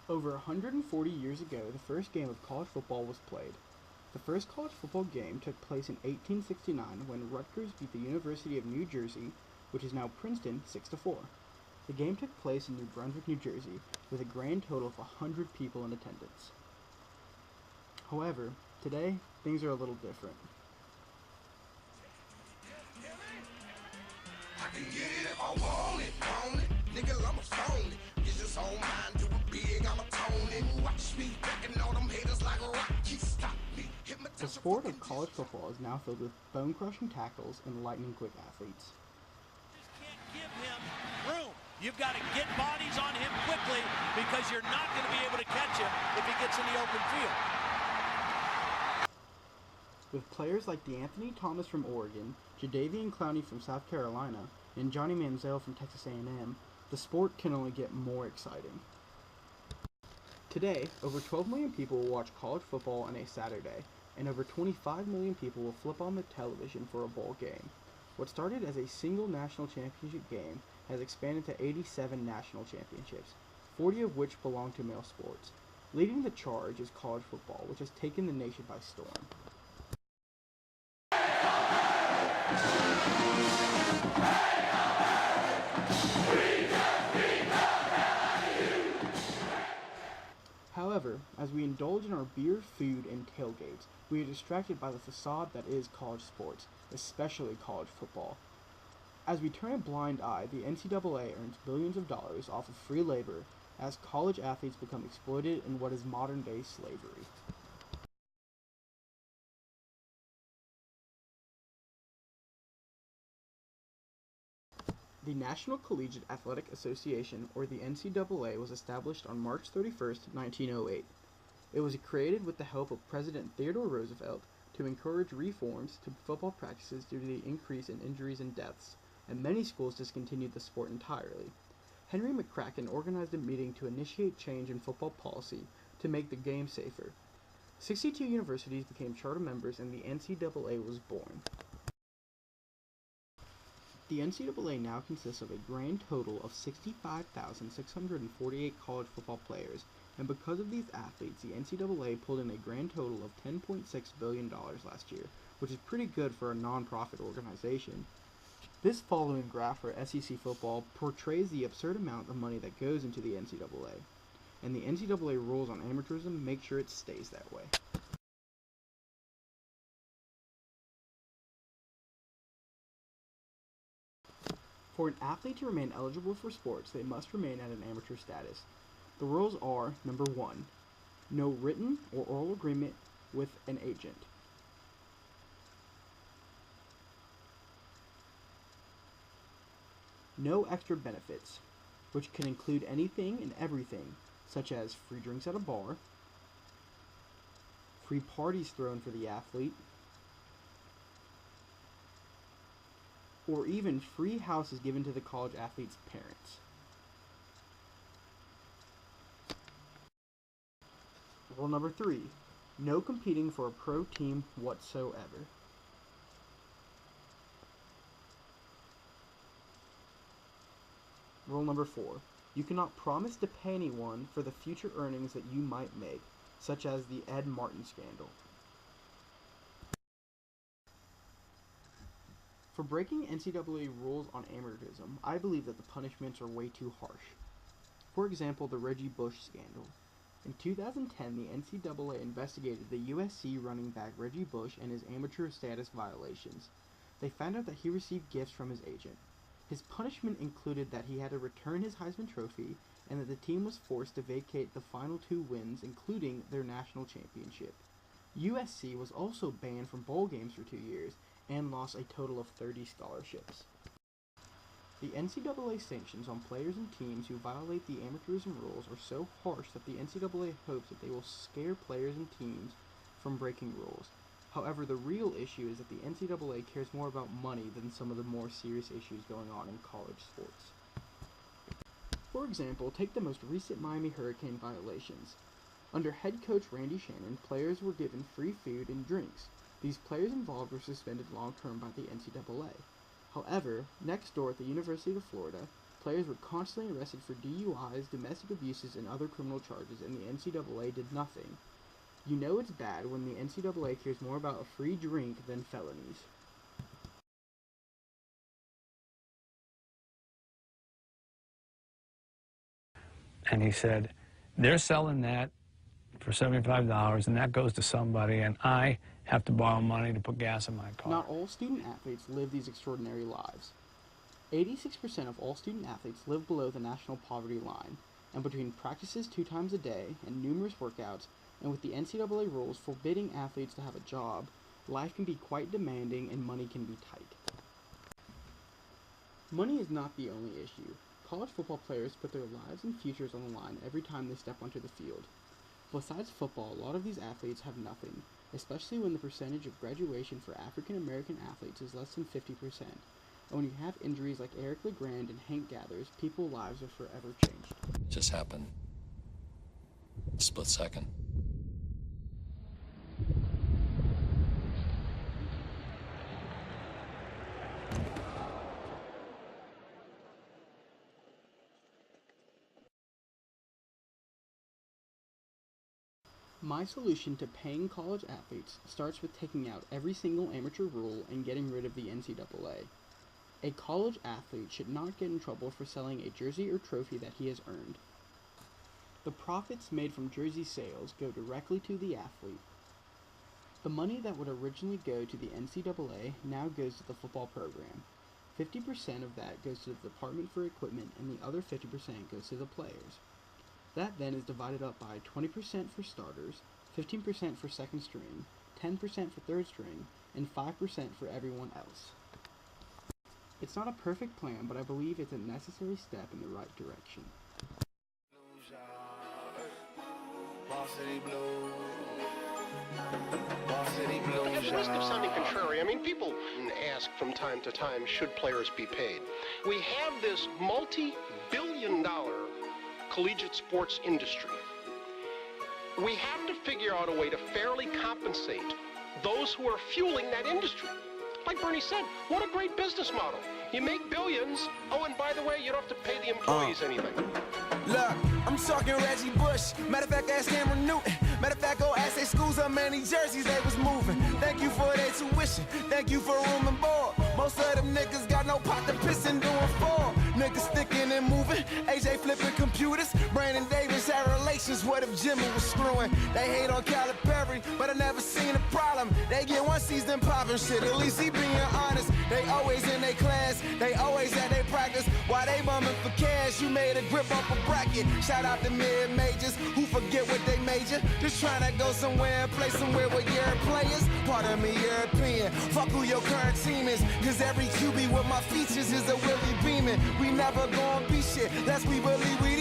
Over 140 years ago, the first game of college football was played. The first college football game took place in 1869 when Rutgers beat the University of New Jersey, which is now Princeton, 6-4. The game took place in New Brunswick, New Jersey, with a grand total of 100 people in attendance. However, today, things are a little different. I can get it if I want it. Nigga, I'm a phone it. It's just on mine, do it big, I'm a tone it. Watch me backing all them haters like a rock, stop me. The sport of college football is now filled with bone-crushing tackles and lightning-quick athletes. Just can't give him room. You've got to get bodies on him quickly because you're not going to be able to catch him if he gets in the open field. With players like DeAnthony Thomas from Oregon, Jadeveon Clowney from South Carolina, and Johnny Manziel from Texas A&M, the sport can only get more exciting. Today, over 12 million people will watch college football on a Saturday, and over 25 million people will flip on the television for a bowl game. What started as a single national championship game has expanded to 87 national championships, 40 of which belong to male sports. Leading the charge is college football, which has taken the nation by storm. However, as we indulge in our beer, food, and tailgates, we are distracted by the facade that is college sports, especially college football. As we turn a blind eye, the NCAA earns billions of dollars off of free labor as college athletes become exploited in what is modern-day slavery. The National Collegiate Athletic Association, or the NCAA, was established on March 31, 1908. It was created with the help of President Theodore Roosevelt to encourage reforms to football practices due to the increase in injuries and deaths, and many schools discontinued the sport entirely. Henry McCracken organized a meeting to initiate change in football policy to make the game safer. 62 universities became charter members and the NCAA was born. The NCAA now consists of a grand total of 65,648 college football players, and because of these athletes, the NCAA pulled in a grand total of $10.6 billion last year, which is pretty good for a non-profit organization. This following graph for SEC football portrays the absurd amount of money that goes into the NCAA, and the NCAA rules on amateurism make sure it stays that way. For an athlete to remain eligible for sports, they must remain at an amateur status. The rules are, number 1, no written or oral agreement with an agent. No extra benefits, which can include anything and everything, such as free drinks at a bar, free parties thrown for the athlete, or even free houses given to the college athlete's parents. Rule number 3, no competing for a pro team whatsoever. Rule number 4, you cannot promise to pay anyone for the future earnings that you might make, such as the Ed Martin scandal. For breaking NCAA rules on amateurism, I believe that the punishments are way too harsh. For example, the Reggie Bush scandal. In 2010, the NCAA investigated the USC running back Reggie Bush and his amateur status violations. They found out that he received gifts from his agent. His punishment included that he had to return his Heisman Trophy and that the team was forced to vacate the final 2 wins, including their national championship. USC was also banned from bowl games for 2 years and lost a total of 30 scholarships. The NCAA sanctions on players and teams who violate the amateurism rules are so harsh that the NCAA hopes that they will scare players and teams from breaking rules. However, the real issue is that the NCAA cares more about money than some of the more serious issues going on in college sports. For example, take the most recent Miami Hurricane violations. Under head coach Randy Shannon, players were given free food and drinks. These players involved were suspended long-term by the NCAA. However, next door at the University of Florida, players were constantly arrested for DUIs, domestic abuses, and other criminal charges, and the NCAA did nothing. You know it's bad when the NCAA cares more about a free drink than felonies. And he said, they're selling that for $75, and that goes to somebody, and I have to borrow money to put gas in my car. Not all student-athletes live these extraordinary lives. 86% of all student-athletes live below the national poverty line, and between practices 2 times a day and numerous workouts, and with the NCAA rules forbidding athletes to have a job, life can be quite demanding and money can be tight. Money is not the only issue. College football players put their lives and futures on the line every time they step onto the field. Besides football, a lot of these athletes have nothing, especially when the percentage of graduation for African American athletes is less than 50%. And when you have injuries like Eric LeGrand and Hank Gathers, people's lives are forever changed. It just happened. A split second. My solution to paying college athletes starts with taking out every single amateur rule and getting rid of the NCAA. A college athlete should not get in trouble for selling a jersey or trophy that he has earned. The profits made from jersey sales go directly to the athlete. The money that would originally go to the NCAA now goes to the football program. 50% of that goes to the Department for Equipment and the other 50% goes to the players. That then is divided up by 20% for starters, 15% for second string, 10% for third string, and 5% for everyone else. It's not a perfect plan, but I believe it's a necessary step in the right direction. At the risk of sounding contrary, I mean, people ask from time to time, should players be paid? We have this multi-billion-dollar collegiate sports industry. We have to figure out a way to fairly compensate those who are fueling that industry. Like Bernie said, what a great business model. You make billions. Oh, and by the way, you don't have to pay the employees anything. Look, I'm talking Reggie Bush. Matter of fact, ask Cameron Newton. Matter of fact, go ask their schools how many jerseys they was moving. Thank you for their tuition. Thank you for room and board. Most of them niggas got no pot to piss and doing for. Niggas sticking and moving. AJ flipping computers. Brandon Davis had relations. What if Jimmy was screwing? They hate on Calipari, but I never seen a problem. They get one season popping shit. At least he being honest. They always in their class. They always at their practice. While they bumming for cash, you made a grip up a bracket. Shout out to mid-majors who forget what they major. Just trying to go somewhere and play somewhere with your players. Pardon me, European. Fuck who your current team is. Cause every QB with my features is a Willie Beeman. We never gon' be shit. That's we believe we